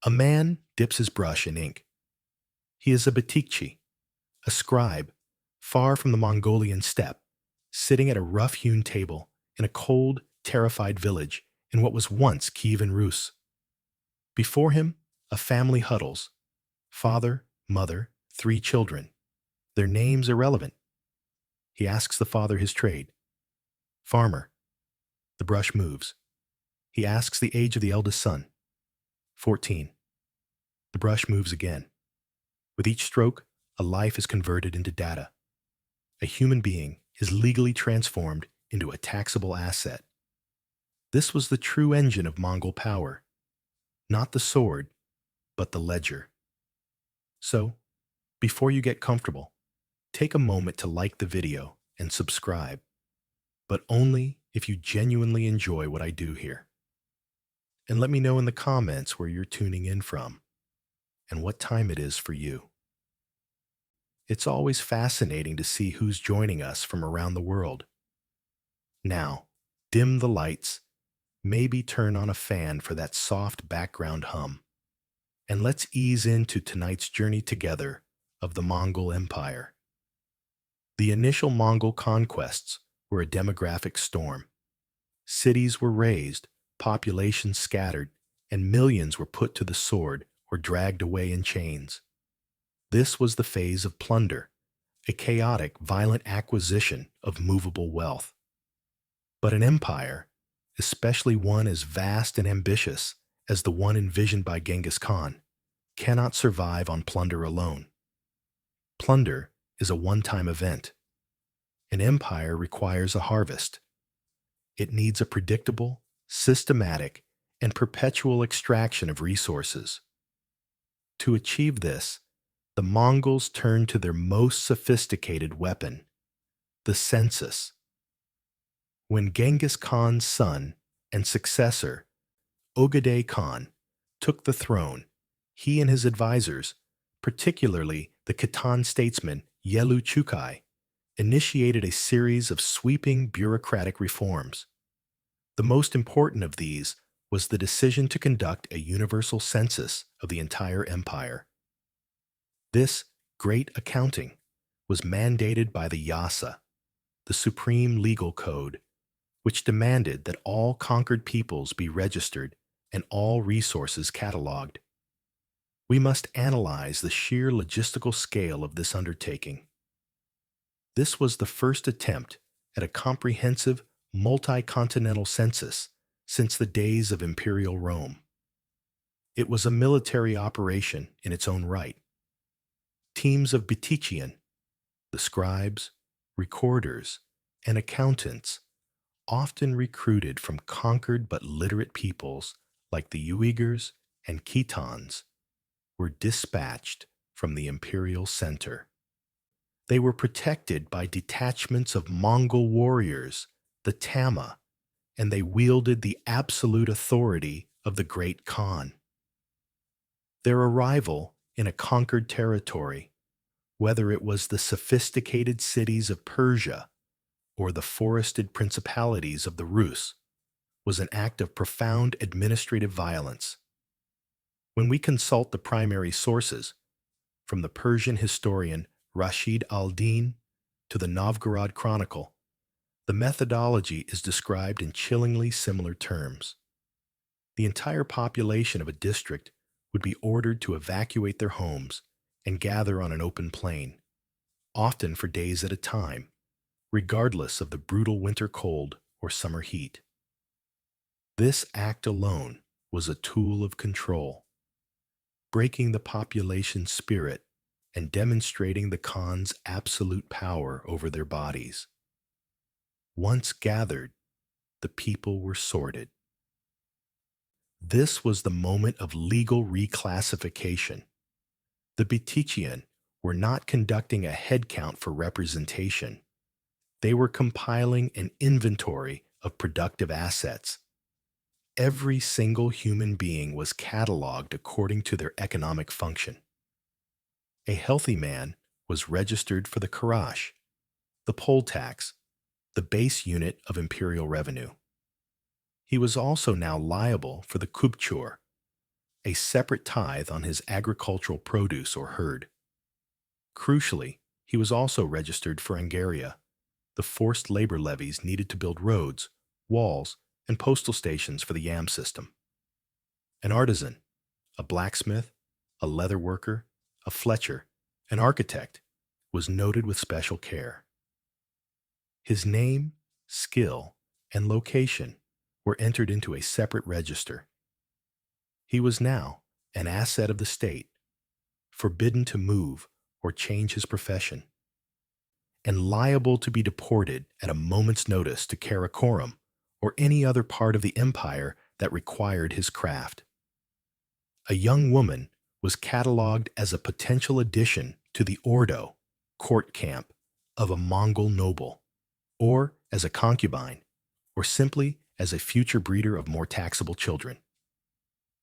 A man dips his brush in ink. He is a batikchi, a scribe, far from the Mongolian steppe, sitting at a rough-hewn table in a cold, terrified village in what was once Kievan Rus. Before him, a family huddles. Father, mother, 3 children. Their names irrelevant. He asks the father his trade. Farmer. The brush moves. He asks the age of the eldest son. 14. The brush moves again. With each stroke, a life is converted into data. A human being is legally transformed into a taxable asset. This was the true engine of Mongol power. Not the sword, but the ledger. So, before you get comfortable, take a moment to like the video and subscribe, but only if you genuinely enjoy what I do here. And let me know in the comments where you're tuning in from and what time it is for you. It's always fascinating to see who's joining us from around the world. Now, dim the lights, maybe turn on a fan for that soft background hum, and let's ease into tonight's journey together of the Mongol Empire. The initial Mongol conquests were a demographic storm. Cities were razed, populations scattered, and millions were put to the sword or dragged away in chains. This was the phase of plunder, a chaotic, violent acquisition of movable wealth. But an empire, especially one as vast and ambitious as the one envisioned by Genghis Khan, cannot survive on plunder alone. Plunder is a one-time event. An empire requires a harvest. It needs a predictable, systematic, and perpetual extraction of resources. To achieve this, the Mongols turned to their most sophisticated weapon, the census. When Genghis Khan's son and successor, Ögedei Khan, took the throne, he and his advisors, particularly the Khitan statesman Yelu Chukai, initiated a series of sweeping bureaucratic reforms. The most important of these was the decision to conduct a universal census of the entire empire. This great accounting was mandated by the Yasa, the supreme legal code, which demanded that all conquered peoples be registered and all resources cataloged. We must analyze the sheer logistical scale of this undertaking. This was the first attempt at a comprehensive, multi-continental census since the days of Imperial Rome. It was a military operation in its own right. Teams of Bitichian, the scribes, recorders, and accountants, often recruited from conquered but literate peoples like the Uyghurs and Khitans, were dispatched from the imperial center. They were protected by detachments of Mongol warriors, the Tama, and they wielded the absolute authority of the great Khan. Their arrival in a conquered territory, whether it was the sophisticated cities of Persia or the forested principalities of the Rus, was an act of profound administrative violence. When we consult the primary sources, from the Persian historian Rashid al-Din to the Novgorod Chronicle, the methodology is described in chillingly similar terms. The entire population of a district would be ordered to evacuate their homes and gather on an open plain, often for days at a time, regardless of the brutal winter cold or summer heat. This act alone was a tool of control, breaking the population's spirit and demonstrating the Khan's absolute power over their bodies. Once gathered, the people were sorted. This was the moment of legal reclassification. The Bitichian were not conducting a head count for representation. They were compiling an inventory of productive assets. Every single human being was cataloged according to their economic function. A healthy man was registered for the Karash, the poll tax, the base unit of imperial revenue. He was also now liable for the Kubchur, a separate tithe on his agricultural produce or herd. Crucially, he was also registered for Angaria, the forced labor levies needed to build roads, walls, and postal stations for the yam system. An artisan, a blacksmith, a leather worker, a fletcher, an architect, was noted with special care. His name, skill, and location were entered into a separate register. He was now an asset of the state, forbidden to move or change his profession, and liable to be deported at a moment's notice to Karakorum or any other part of the empire that required his craft. A young woman was catalogued as a potential addition to the ordo, court camp, of a Mongol noble, or as a concubine, or simply as a future breeder of more taxable children.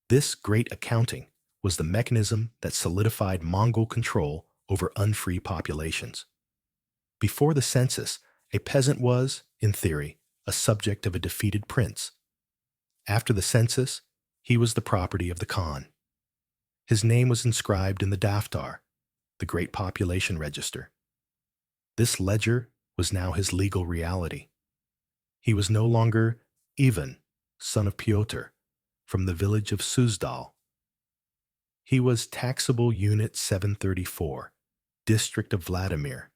This great accounting was the mechanism that solidified Mongol control over unfree populations. Before the census, a peasant was, in theory, a subject of a defeated prince. After the census, he was the property of the Khan. His name was inscribed in the Daftar, the great population register. This ledger was now his legal reality. He was no longer Ivan, son of Pyotr, from the village of Suzdal. He was taxable unit 734, district of Vladimir.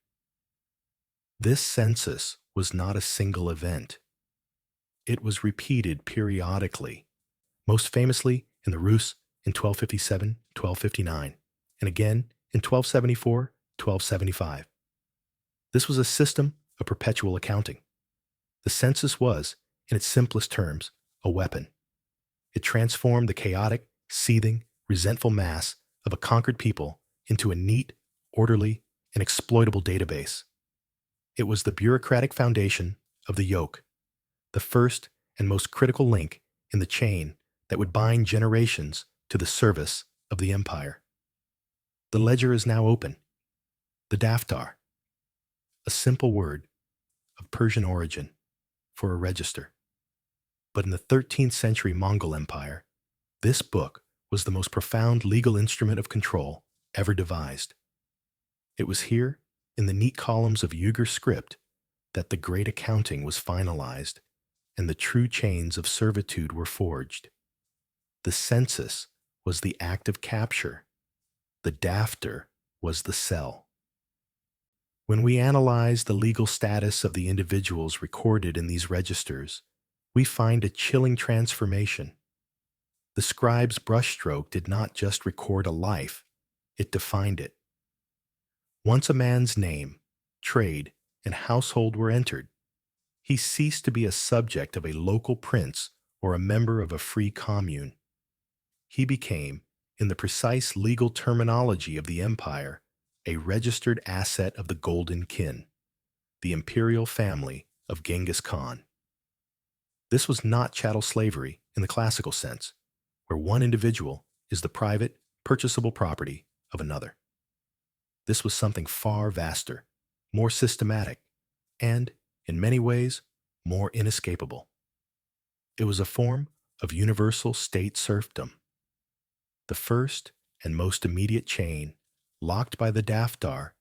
This census was not a single event. It was repeated periodically, most famously in the Rus in 1257-1259, and again in 1274-1275. This was a system of perpetual accounting. The census was, in its simplest terms, a weapon. It transformed the chaotic, seething, resentful mass of a conquered people into a neat, orderly, and exploitable database. It was the bureaucratic foundation of the yoke, the first and most critical link in the chain that would bind generations to the service of the empire. The ledger is now open. The Daftar, a simple word of Persian origin for a register. But in the 13th century Mongol Empire, this book was the most profound legal instrument of control ever devised. It was here, in the neat columns of Uyghur script, that the great accounting was finalized and the true chains of servitude were forged. The census was the act of capture. The Daftar was the cell. When we analyze the legal status of the individuals recorded in these registers, we find a chilling transformation. The scribe's brushstroke did not just record a life, it defined it. Once a man's name, trade, and household were entered, he ceased to be a subject of a local prince or a member of a free commune. He became, in the precise legal terminology of the empire, a registered asset of the Golden Kin, the imperial family of Genghis Khan. This was not chattel slavery in the classical sense, where one individual is the private, purchasable property of another. This was something far vaster, more systematic, and, in many ways, more inescapable. It was a form of universal state serfdom. The first and most immediate chain, locked by the Daftar,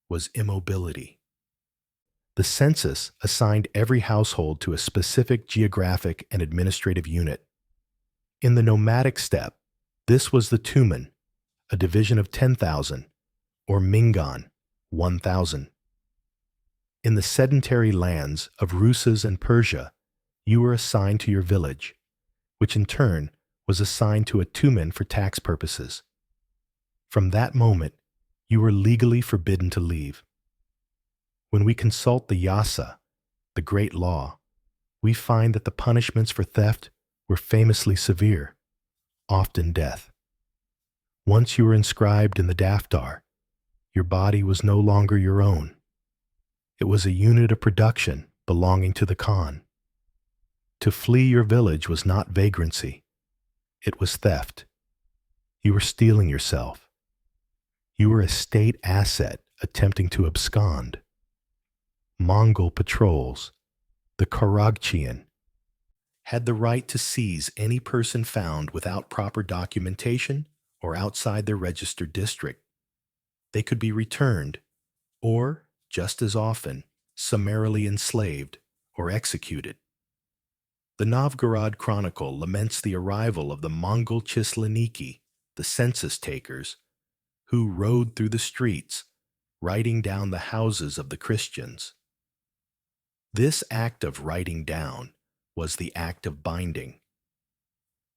was immobility. The census assigned every household to a specific geographic and administrative unit. In the nomadic steppe, this was the Tumen, a division of 10,000, or Mingan, 1,000. In the sedentary lands of Rusas and Persia, you were assigned to your village, which in turn was assigned to a Tumen for tax purposes. From that moment, you were legally forbidden to leave. When we consult the Yasa, the great law, we find that the punishments for theft were famously severe, often death. Once you were inscribed in the Daftar, your body was no longer your own. It was a unit of production belonging to the Khan. To flee your village was not vagrancy. It was theft. You were stealing yourself. You were a state asset attempting to abscond. Mongol patrols, the Karagchian, had the right to seize any person found without proper documentation or outside their registered district. They could be returned, or, just as often, summarily enslaved or executed. The Novgorod Chronicle laments the arrival of the Mongol Chislaniki, the census takers, who rode through the streets, writing down the houses of the Christians. This act of writing down was the act of binding.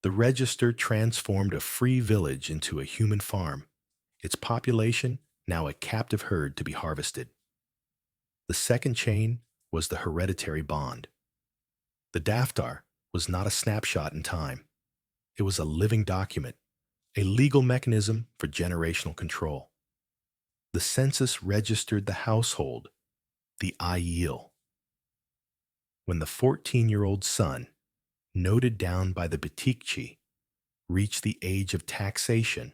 The register transformed a free village into a human farm, its population now a captive herd to be harvested. The second chain was the hereditary bond. The daftar was not a snapshot in time. It was a living document, a legal mechanism for generational control. The census registered the household, the ayil. When the 14-year-old son, noted down by the Batikchi, reached the age of taxation,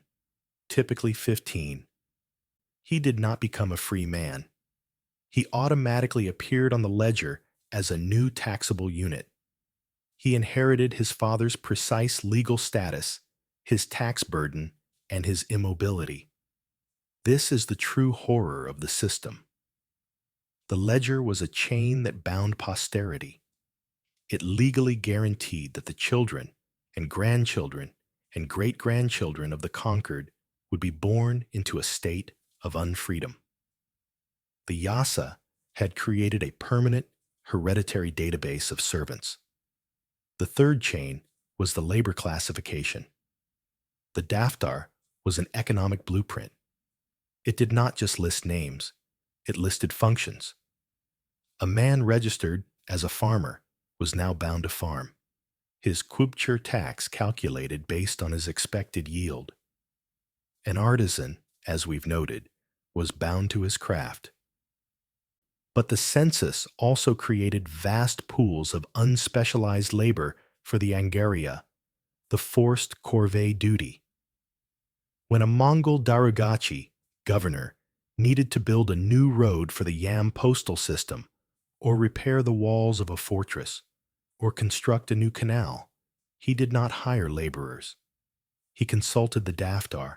typically 15, he did not become a free man. He automatically appeared on the ledger as a new taxable unit. He inherited his father's precise legal status, his tax burden, and his immobility. This is the true horror of the system. The ledger was a chain that bound posterity. It legally guaranteed that the children and grandchildren and great-grandchildren of the conquered would be born into a state of unfreedom. The Yasa had created a permanent, hereditary database of servants. The third chain was the labor classification. The daftar was an economic blueprint. It did not just list names, it listed functions. A man registered as a farmer was now bound to farm, his kubchur tax calculated based on his expected yield. An artisan, as we've noted, was bound to his craft. But the census also created vast pools of unspecialized labor for the angaria, the forced corvée duty. When a Mongol darugachi, governor, needed to build a new road for the Yam postal system, or repair the walls of a fortress, or construct a new canal, he did not hire laborers. He consulted the daftar.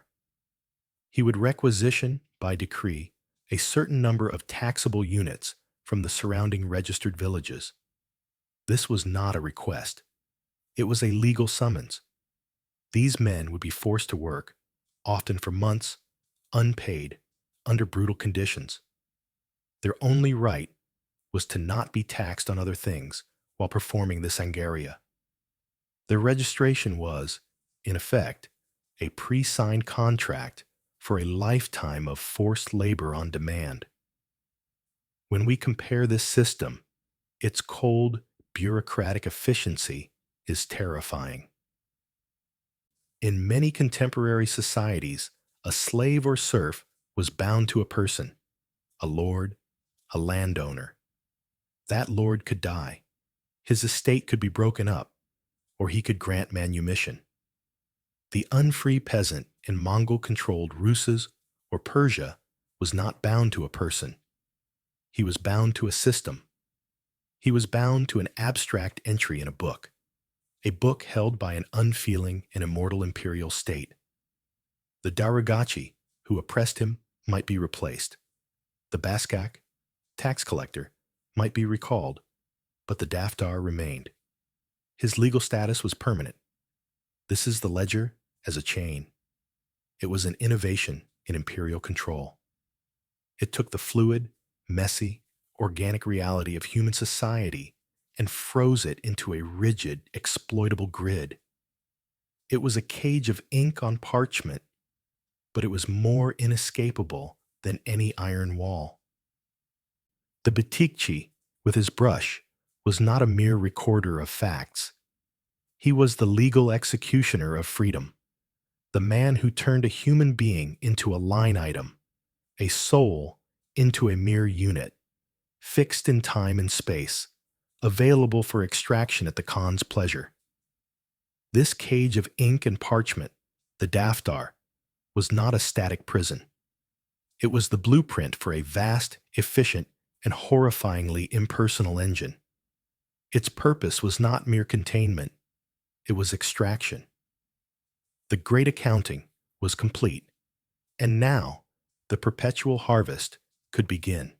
He would requisition, by decree, a certain number of taxable units from the surrounding registered villages. This was not a request. It was a legal summons. These men would be forced to work, often for months, unpaid, under brutal conditions. Their only right was to not be taxed on other things while performing this angaria. Their registration was, in effect, a pre-signed contract for a lifetime of forced labor on demand. When we compare this system, its cold, bureaucratic efficiency is terrifying. In many contemporary societies, a slave or serf was bound to a person, a lord, a landowner. That lord could die. His estate could be broken up, or he could grant manumission. The unfree peasant in Mongol-controlled Rus or Persia was not bound to a person. He was bound to a system. He was bound to an abstract entry in a book held by an unfeeling and immortal imperial state. The darugachi who oppressed him might be replaced. The baskak, tax collector, might be recalled, but the daftar remained. His legal status was permanent. This is the ledger as a chain. It was an innovation in imperial control. It took the fluid, messy, organic reality of human society and froze it into a rigid, exploitable grid. It was a cage of ink on parchment, but it was more inescapable than any iron wall. The Batikchi, with his brush, was not a mere recorder of facts. He was the legal executioner of freedom, the man who turned a human being into a line item, a soul into a mere unit, fixed in time and space, available for extraction at the Khan's pleasure. This cage of ink and parchment, the daftar, was not a static prison. It was the blueprint for a vast, efficient, and horrifyingly impersonal engine. Its purpose was not mere containment, it was extraction. The great accounting was complete, and now the perpetual harvest could begin.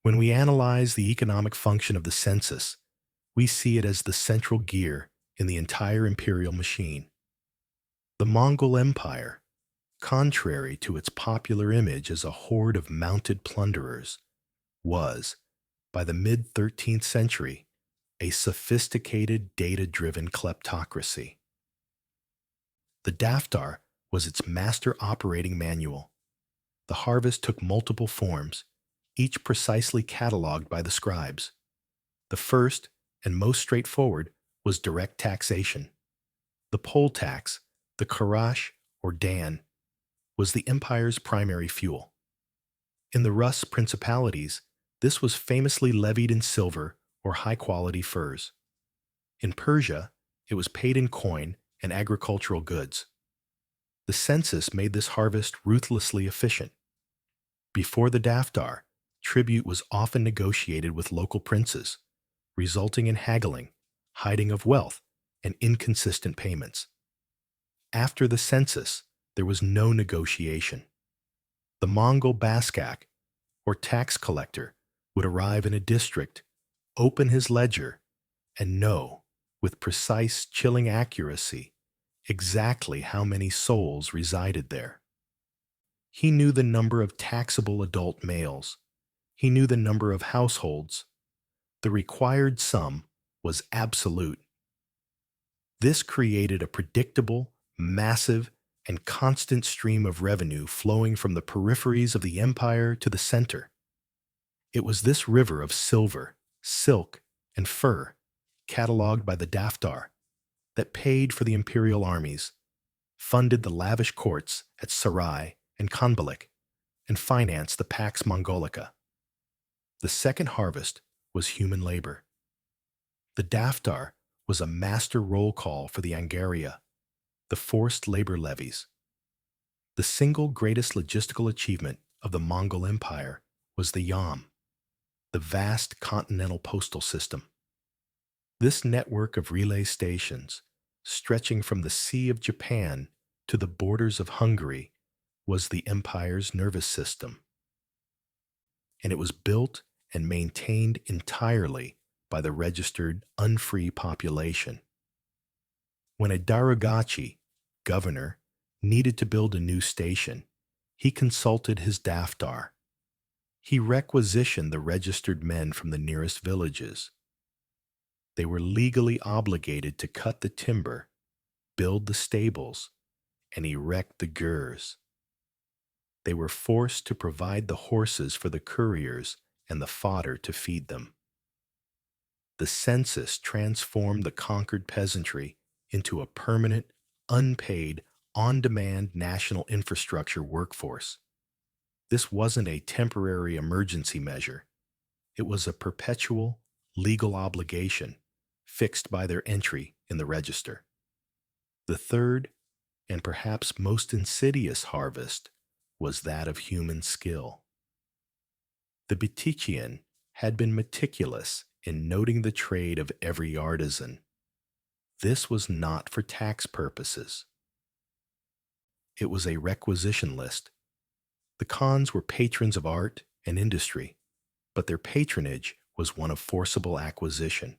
When we analyze the economic function of the census, we see it as the central gear in the entire imperial machine. The Mongol Empire, contrary to its popular image as a horde of mounted plunderers, was, by the mid-13th century, a sophisticated data-driven kleptocracy. The Daftar was its master operating manual. The harvest took multiple forms, each precisely cataloged by the scribes. The first and most straightforward was direct taxation. The poll tax, the karash or dan, was the empire's primary fuel. In the Rus principalities, this was famously levied in silver or high-quality furs. In Persia, it was paid in coin and agricultural goods. The census made this harvest ruthlessly efficient. Before the Daftar, tribute was often negotiated with local princes, resulting in haggling, hiding of wealth, and inconsistent payments. After the census, there was no negotiation. The Mongol Baskak, or tax collector, would arrive in a district, open his ledger, and know, with precise, chilling accuracy, exactly how many souls resided there. He knew the number of taxable adult males. He knew the number of households. The required sum was absolute. This created a predictable, massive, and constant stream of revenue flowing from the peripheries of the empire to the center. It was this river of silver, silk, and fur, cataloged by the Daftar, that paid for the imperial armies, funded the lavish courts at Sarai and Khanbalik, and financed the Pax Mongolica. The second harvest was human labor. The Daftar was a master roll call for the Angaria, the forced labor levies. The single greatest logistical achievement of the Mongol Empire was the Yam, the vast continental postal system. This network of relay stations, stretching from the Sea of Japan to the borders of Hungary, was the empire's nervous system. And it was built and maintained entirely by the registered unfree population. When a Darugachi, governor, needed to build a new station, he consulted his Daftar. He requisitioned the registered men from the nearest villages. They were legally obligated to cut the timber, build the stables, and erect the gurs. They were forced to provide the horses for the couriers and the fodder to feed them. The census transformed the conquered peasantry into a permanent, unpaid, on-demand national infrastructure workforce. This wasn't a temporary emergency measure. It was a perpetual, legal obligation fixed by their entry in the register. The third, and perhaps most insidious harvest, was that of human skill. The Betichian had been meticulous in noting the trade of every artisan. This was not for tax purposes. It was a requisition list. The Khans were patrons of art and industry, but their patronage was one of forcible acquisition.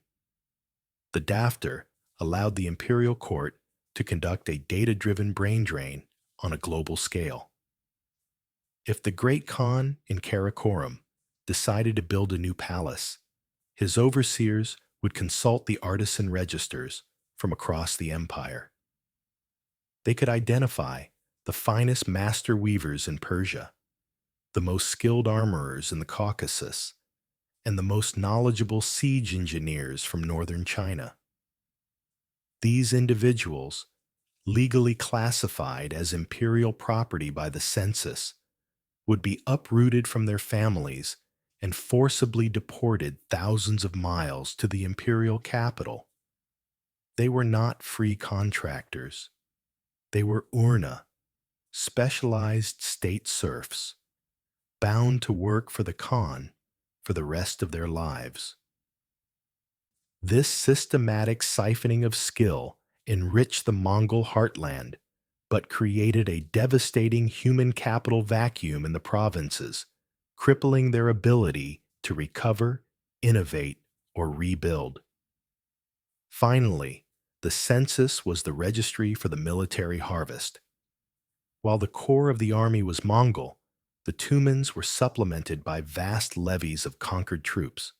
The Daftar allowed the imperial court to conduct a data-driven brain drain on a global scale. If the great Khan in Karakoram decided to build a new palace, his overseers would consult the artisan registers from across the empire. They could identify the finest master weavers in Persia, the most skilled armorers in the Caucasus, and the most knowledgeable siege engineers from northern China. These individuals, legally classified as imperial property by the census, would be uprooted from their families and forcibly deported thousands of miles to the imperial capital. They were not free contractors. They were urna, specialized state serfs, bound to work for the Khan for the rest of their lives. This systematic siphoning of skill enriched the Mongol heartland, but created a devastating human capital vacuum in the provinces, crippling their ability to recover, innovate, or rebuild. Finally, the census was the registry for the military harvest. While the core of the army was Mongol, the tumens were supplemented by vast levies of conquered troops.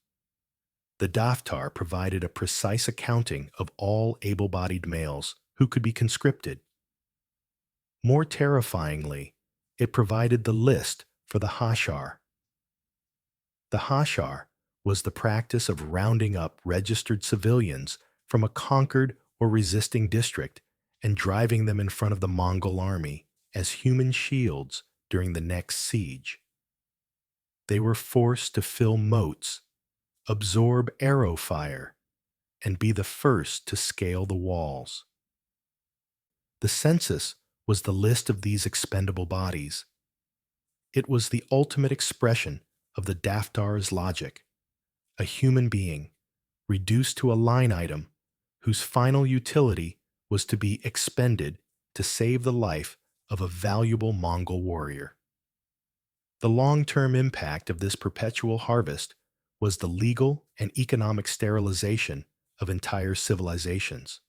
The daftar provided a precise accounting of all able-bodied males who could be conscripted. More terrifyingly, it provided the list for the hashar. The hashar was the practice of rounding up registered civilians from a conquered or resisting district and driving them in front of the Mongol army as human shields during the next siege. They were forced to fill moats, absorb arrow fire, and be the first to scale the walls. The census was the list of these expendable bodies. It was the ultimate expression of the daftar's logic, a human being reduced to a line item whose final utility was to be expended to save the life of a valuable Mongol warrior. The long-term impact of this perpetual harvest was the legal and economic sterilization of entire civilizations.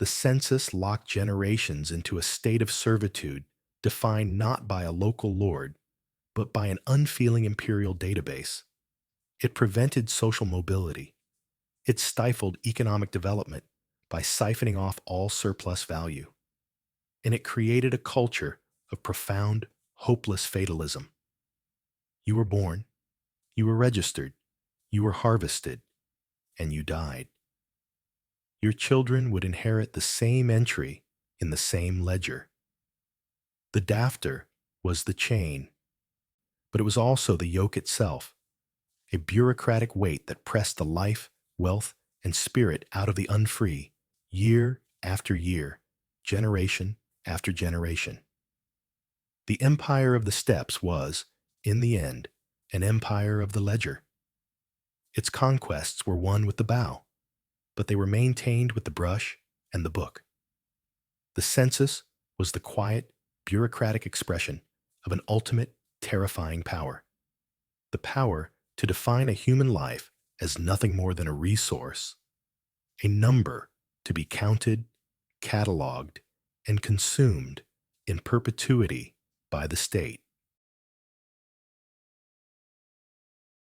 The census locked generations into a state of servitude defined not by a local lord, but by an unfeeling imperial database. It prevented social mobility. It stifled economic development by siphoning off all surplus value. And it created a culture of profound, hopeless fatalism. You were born, you were registered, you were harvested, and you died. Your children would inherit the same entry in the same ledger. The daftar was the chain, but it was also the yoke itself, a bureaucratic weight that pressed the life, wealth, and spirit out of the unfree, year after year, generation after generation. The empire of the steppes was, in the end, an empire of the ledger. Its conquests were won with the bow, but they were maintained with the brush and the book. The census was the quiet, bureaucratic expression of an ultimate, terrifying power. The power to define a human life as nothing more than a resource, a number to be counted, cataloged, and consumed in perpetuity by the state.